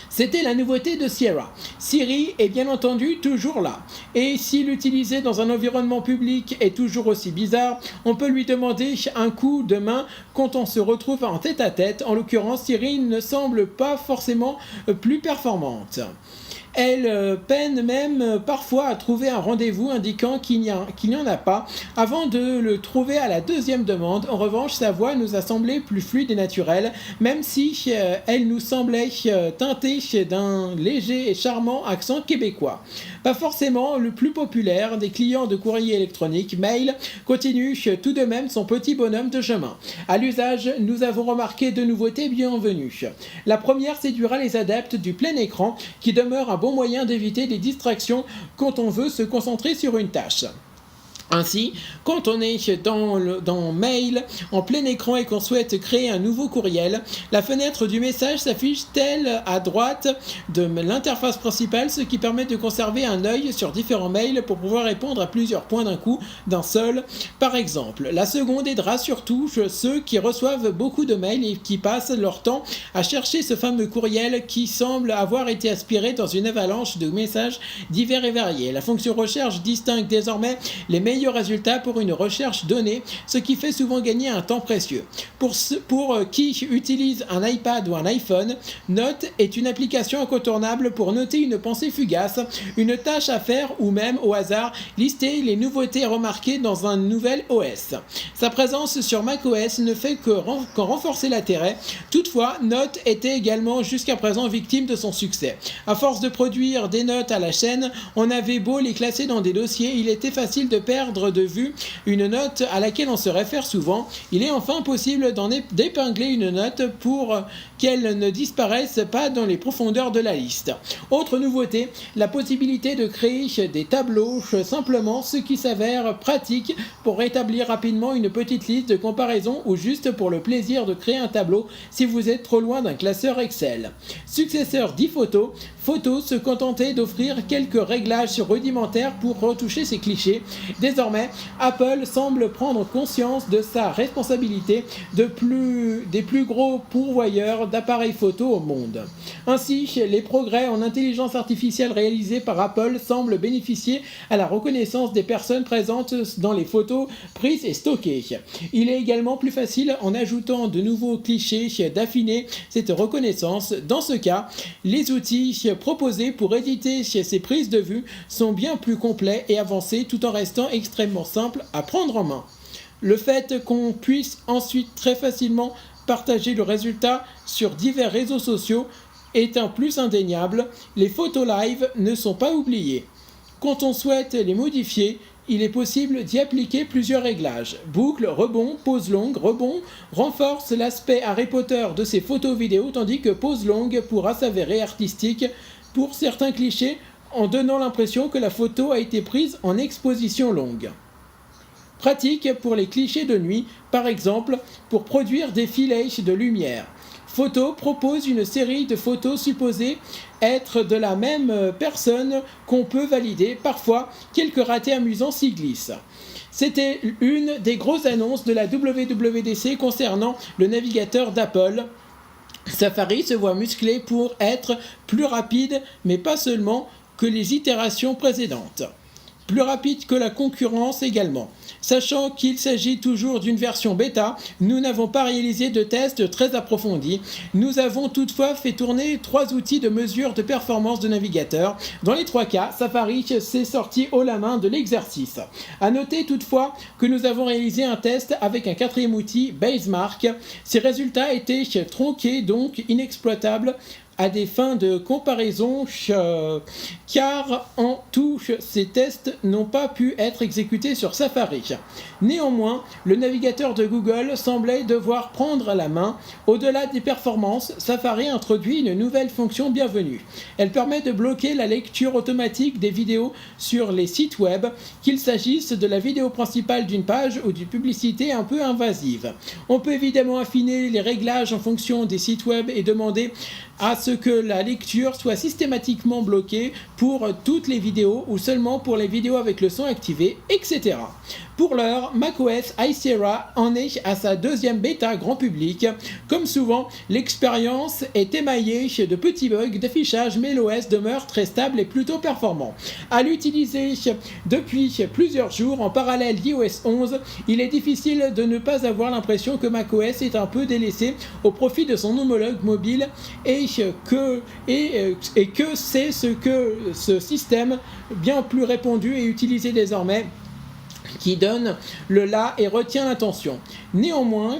C'était la nouveauté de Sierra. Siri est bien entendu toujours là. Et si l'utiliser dans un environnement public est toujours aussi bizarre, on peut lui demander un coup de main quand on se retrouve en tête-à-tête. En l'occurrence, Siri ne semble pas forcément plus performante. Elle peine même parfois à trouver un rendez-vous indiquant qu'il n'y en a pas avant de le trouver à la deuxième demande. En revanche, sa voix nous a semblé plus fluide et naturelle, même si elle nous semblait teintée d'un léger et charmant accent québécois. Pas forcément le plus populaire des clients de courrier électronique, Mail continue tout de même son petit bonhomme de chemin. À l'usage, nous avons remarqué deux nouveautés bienvenues. La première séduira les adeptes du plein écran qui demeure un bon moyen d'éviter des distractions quand on veut se concentrer sur une tâche. Ainsi, quand on est dans Mail en plein écran et qu'on souhaite créer un nouveau courriel, la fenêtre du message s'affiche-t-elle à droite de l'interface principale, ce qui permet de conserver un œil sur différents mails pour pouvoir répondre à plusieurs points d'un seul, par exemple. La seconde aidera surtout ceux qui reçoivent beaucoup de mails et qui passent leur temps à chercher ce fameux courriel qui semble avoir été aspiré dans une avalanche de messages divers et variés. La fonction recherche distingue désormais les meilleurs résultats pour une recherche donnée, ce qui fait souvent gagner un temps précieux. Pour qui utilise un iPad ou un iPhone, Note est une application incontournable pour noter une pensée fugace, une tâche à faire ou même au hasard lister les nouveautés remarquées dans un nouvel OS. Sa présence sur macOS ne fait qu'en renforcer l'intérêt. Toutefois, Note était également jusqu'à présent victime de son succès. À force de produire des notes à la chaîne, on avait beau les classer dans des dossiers, il était facile de perdre de vue une note à laquelle on se réfère souvent. Il est enfin possible d'épingler une note pour qu'elle ne disparaisse pas dans les profondeurs de la liste. Autre nouveauté, la possibilité de créer des tableaux simplement, ce qui s'avère pratique pour rétablir rapidement une petite liste de comparaison ou juste pour le plaisir de créer un tableau si vous êtes trop loin d'un classeur Excel. Successeur d'iPhoto, Photo se contentait d'offrir quelques réglages rudimentaires pour retoucher ses clichés. Désormais, Apple semble prendre conscience de sa responsabilité des plus gros pourvoyeurs d'appareils photo au monde. Ainsi, les progrès en intelligence artificielle réalisés par Apple semblent bénéficier à la reconnaissance des personnes présentes dans les photos prises et stockées. Il est également plus facile, en ajoutant de nouveaux clichés, d'affiner cette reconnaissance. Dans ce cas, les outils proposés pour éditer ces prises de vue sont bien plus complets et avancés tout en restant extrêmement simples à prendre en main. Le fait qu'on puisse ensuite très facilement partager le résultat sur divers réseaux sociaux est un plus indéniable. Les photos live ne sont pas oubliées. Quand on souhaite les modifier, il est possible d'y appliquer plusieurs réglages. Boucle, rebond, pause longue, rebond renforce l'aspect Harry Potter de ces photos vidéo, tandis que pause longue pourra s'avérer artistique pour certains clichés en donnant l'impression que la photo a été prise en exposition longue. Pratique pour les clichés de nuit, par exemple pour produire des filets de lumière. Photo propose une série de photos supposées être de la même personne qu'on peut valider. Parfois, quelques ratés amusants s'y glissent. C'était une des grosses annonces de la WWDC concernant le navigateur d'Apple. Safari se voit musclé pour être plus rapide, mais pas seulement, que les itérations précédentes. Plus rapide que la concurrence également. Sachant qu'il s'agit toujours d'une version bêta, nous n'avons pas réalisé de tests très approfondis. Nous avons toutefois fait tourner 3 outils de mesure de performance de navigateur. Dans les 3 cas, Safari s'est sorti haut la main de l'exercice. A noter toutefois que nous avons réalisé un test avec un 4e outil, Basemark. Ces résultats étaient tronqués, donc inexploitables à des fins de comparaison, car en tout, ces tests n'ont pas pu être exécutés sur Safari. Néanmoins, le navigateur de Google semblait devoir prendre la main. Au-delà des performances, Safari introduit une nouvelle fonction bienvenue. Elle permet de bloquer la lecture automatique des vidéos sur les sites web, qu'il s'agisse de la vidéo principale d'une page ou d'une publicité un peu invasive. On peut évidemment affiner les réglages en fonction des sites web et demander à ce que la lecture soit systématiquement bloquée pour toutes les vidéos ou seulement pour les vidéos avec le son activé, etc. Pour l'heure, macOS High Sierra en est à sa 2e bêta grand public. Comme souvent, l'expérience est émaillée de petits bugs d'affichage, mais l'OS demeure très stable et plutôt performant. À l'utiliser depuis plusieurs jours en parallèle d'iOS 11, il est difficile de ne pas avoir l'impression que macOS est un peu délaissé au profit de son homologue mobile et que c'est ce système bien plus répandu et utilisé désormais qui donne le là et retient l'attention. Néanmoins,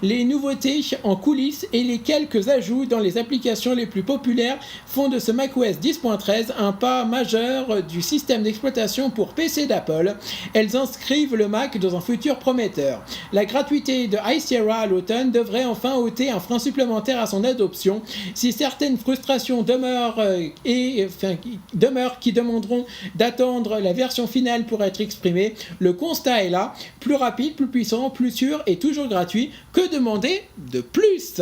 les nouveautés en coulisses et les quelques ajouts dans les applications les plus populaires font de ce macOS 10.13 un pas majeur du système d'exploitation pour PC d'Apple. Elles inscrivent le Mac dans un futur prometteur. La gratuité de High Sierra à l'automne devrait enfin ôter un frein supplémentaire à son adoption. Si certaines frustrations demeurent qui demanderont d'attendre la version finale pour être exprimées, le constat est là, plus rapide, plus puissant, plus sûr et toujours gratuit. Que demander de plus?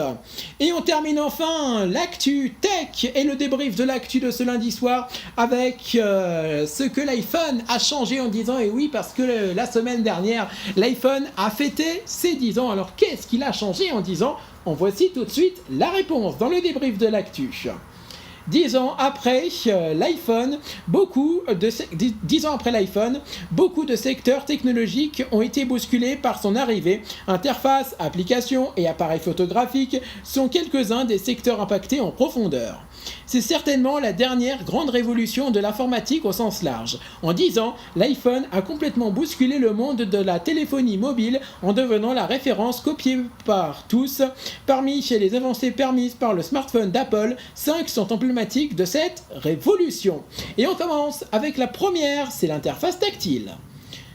Et on termine enfin l'actu tech et le débrief de l'actu de ce lundi soir avec ce que l'iPhone a changé en 10 ans. Et oui, parce que la semaine dernière, l'iPhone a fêté ses 10 ans. Alors qu'est-ce qu'il a changé en 10 ans? En voici tout de suite la réponse dans le débrief de l'actu. 10 ans après l'iPhone, beaucoup de secteurs technologiques ont été bousculés par son arrivée. Interface, applications et appareils photographiques sont quelques-uns des secteurs impactés en profondeur. C'est certainement la dernière grande révolution de l'informatique au sens large. En 10 ans, l'iPhone a complètement bousculé le monde de la téléphonie mobile en devenant la référence copiée par tous. Parmi les avancées permises par le smartphone d'Apple, 5 sont emblématiques de cette révolution. Et on commence avec la première, c'est l'interface tactile.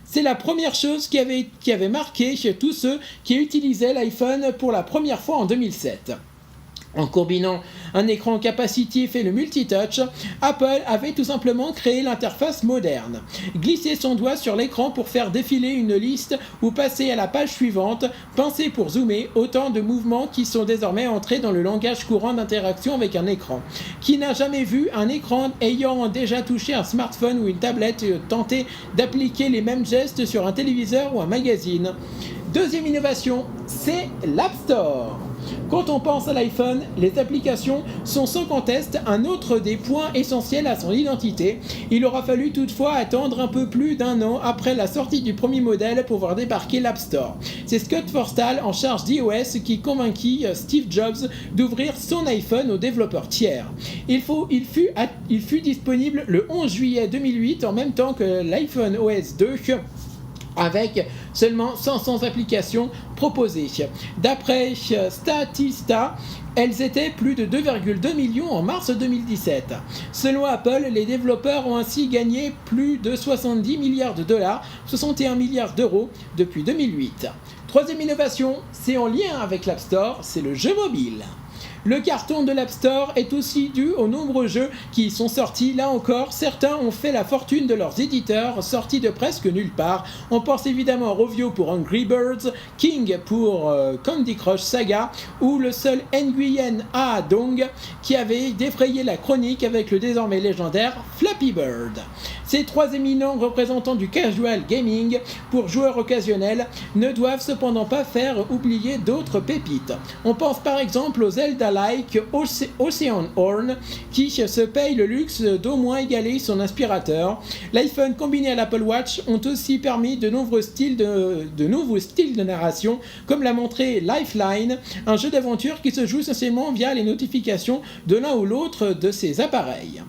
C'est la première chose qui avait marqué chez tous ceux qui utilisaient l'iPhone pour la première fois en 2007. En combinant un écran capacitif et le multitouch, Apple avait tout simplement créé l'interface moderne. Glisser son doigt sur l'écran pour faire défiler une liste ou passer à la page suivante, pincer pour zoomer, autant de mouvements qui sont désormais entrés dans le langage courant d'interaction avec un écran. Qui n'a jamais vu un écran ayant déjà touché un smartphone ou une tablette tenter d'appliquer les mêmes gestes sur un téléviseur ou un magazine? Deuxième innovation, c'est l'App Store. Quand on pense à l'iPhone, les applications sont sans conteste un autre des points essentiels à son identité. Il aura fallu toutefois attendre un peu plus d'1 an après la sortie du premier modèle pour voir débarquer l'App Store. C'est Scott Forstall, en charge d'iOS, qui convainquit Steve Jobs d'ouvrir son iPhone aux développeurs tiers. Il fut disponible le 11 juillet 2008, en même temps que l'iPhone OS 2, avec seulement 500 applications proposées. D'après Statista, elles étaient plus de 2,2 millions en mars 2017. Selon Apple, les développeurs ont ainsi gagné plus de 70 milliards de dollars, 61 milliards d'euros depuis 2008. Troisième innovation, c'est en lien avec l'App Store, c'est le jeu mobile. Le carton de l'App Store est aussi dû aux nombreux jeux qui y sont sortis. Là encore, certains ont fait la fortune de leurs éditeurs, sortis de presque nulle part. On pense évidemment à Rovio pour Angry Birds, King pour Candy Crush Saga, ou le seul Nguyen Ah Dong qui avait défrayé la chronique avec le désormais légendaire Flappy Bird. Ces trois éminents représentants du casual gaming pour joueurs occasionnels ne doivent cependant pas faire oublier d'autres pépites. On pense par exemple aux Zelda-like Ocean Horn qui se paye le luxe d'au moins égaler son inspirateur. L'iPhone combiné à l'Apple Watch ont aussi permis de nouveaux styles de narration, comme l'a montré Lifeline, un jeu d'aventure qui se joue essentiellement via les notifications de l'un ou l'autre de ces appareils.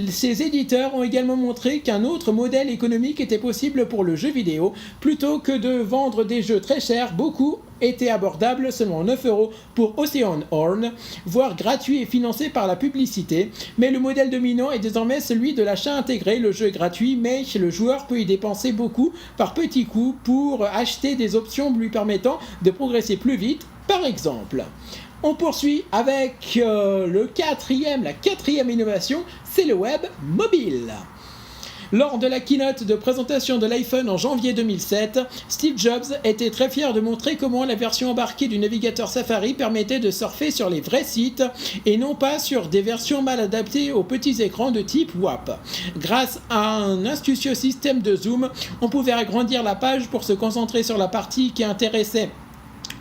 Ces éditeurs ont également montré qu'un autre modèle économique était possible pour le jeu vidéo. Plutôt que de vendre des jeux très chers, beaucoup étaient abordables, seulement 9€ pour Ocean Horn, voire gratuit et financé par la publicité. Mais le modèle dominant est désormais celui de l'achat intégré. Le jeu est gratuit, mais le joueur peut y dépenser beaucoup par petits coups pour acheter des options lui permettant de progresser plus vite, par exemple. On poursuit avec la quatrième innovation, c'est le web mobile. Lors de la keynote de présentation de l'iPhone en janvier 2007, Steve Jobs était très fier de montrer comment la version embarquée du navigateur Safari permettait de surfer sur les vrais sites et non pas sur des versions mal adaptées aux petits écrans de type WAP. Grâce à un astucieux système de zoom, on pouvait agrandir la page pour se concentrer sur la partie qui intéressait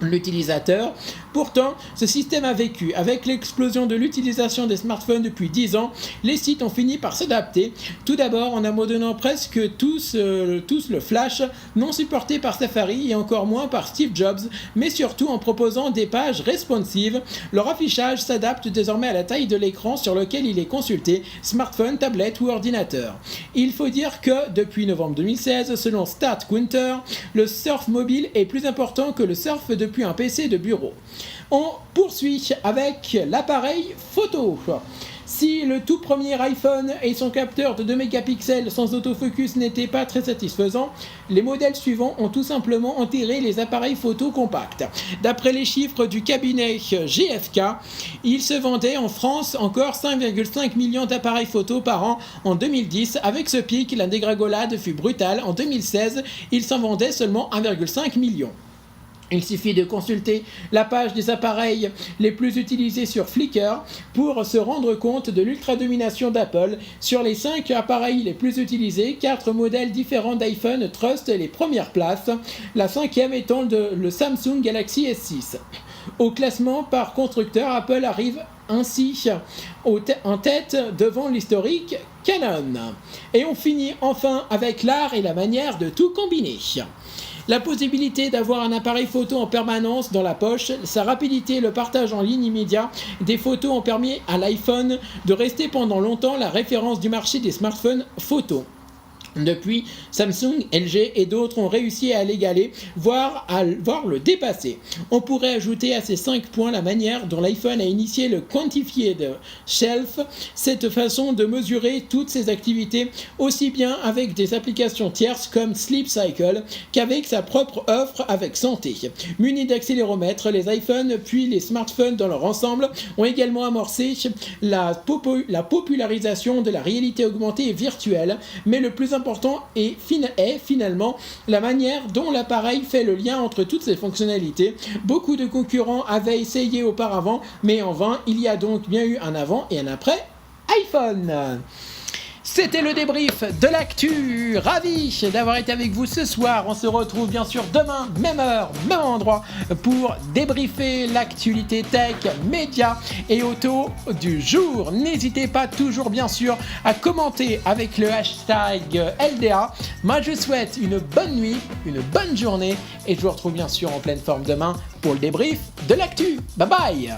l'utilisateur. Pourtant, ce système a vécu. Avec l'explosion de l'utilisation des smartphones depuis 10 ans, les sites ont fini par s'adapter. Tout d'abord en abandonnant presque tous le Flash, non supporté par Safari et encore moins par Steve Jobs, mais surtout en proposant des pages responsives. Leur affichage s'adapte désormais à la taille de l'écran sur lequel il est consulté, smartphone, tablette ou ordinateur. Il faut dire que depuis novembre 2016, selon StatQuinter, le surf mobile est plus important que le surf depuis un PC de bureau. On poursuit avec l'appareil photo. Si le tout premier iPhone et son capteur de 2 mégapixels sans autofocus n'étaient pas très satisfaisants, les modèles suivants ont tout simplement enterré les appareils photo compacts. D'après les chiffres du cabinet GFK, il se vendait en France encore 5,5 millions d'appareils photo par an en 2010. Avec ce pic, la dégringolade fut brutale. En 2016, il s'en vendait seulement 1,5 million. Il suffit de consulter la page des appareils les plus utilisés sur Flickr pour se rendre compte de l'ultra-domination d'Apple. Sur les 5 appareils les plus utilisés, 4 modèles différents d'iPhone trustent les premières places, la 5e étant le Samsung Galaxy S6. Au classement par constructeur, Apple arrive ainsi en tête devant l'historique Canon. Et on finit enfin avec l'art et la manière de tout combiner. La possibilité d'avoir un appareil photo en permanence dans la poche, sa rapidité et le partage en ligne immédiat des photos ont permis à l'iPhone de rester pendant longtemps la référence du marché des smartphones photo. Depuis, Samsung, LG et d'autres ont réussi à l'égaler, voire le dépasser. On pourrait ajouter à ces 5 points la manière dont l'iPhone a initié le Quantified Shelf, cette façon de mesurer toutes ses activités, aussi bien avec des applications tierces comme Sleep Cycle qu'avec sa propre offre avec santé. Munis d'accéléromètres, les iPhones puis les smartphones dans leur ensemble ont également amorcé la popularisation de la réalité augmentée et virtuelle, mais le plus important est finalement la manière dont l'appareil fait le lien entre toutes ces fonctionnalités. Beaucoup de concurrents avaient essayé auparavant, mais en vain. Il y a donc bien eu un avant et un après iPhone. C'était le débrief de l'actu. Ravi d'avoir été avec vous ce soir. On se retrouve bien sûr demain, même heure, même endroit, pour débriefer l'actualité tech, médias et auto du jour. N'hésitez pas toujours bien sûr à commenter avec le hashtag LDA. Moi je souhaite une bonne nuit, une bonne journée et je vous retrouve bien sûr en pleine forme demain pour le débrief de l'actu. Bye bye.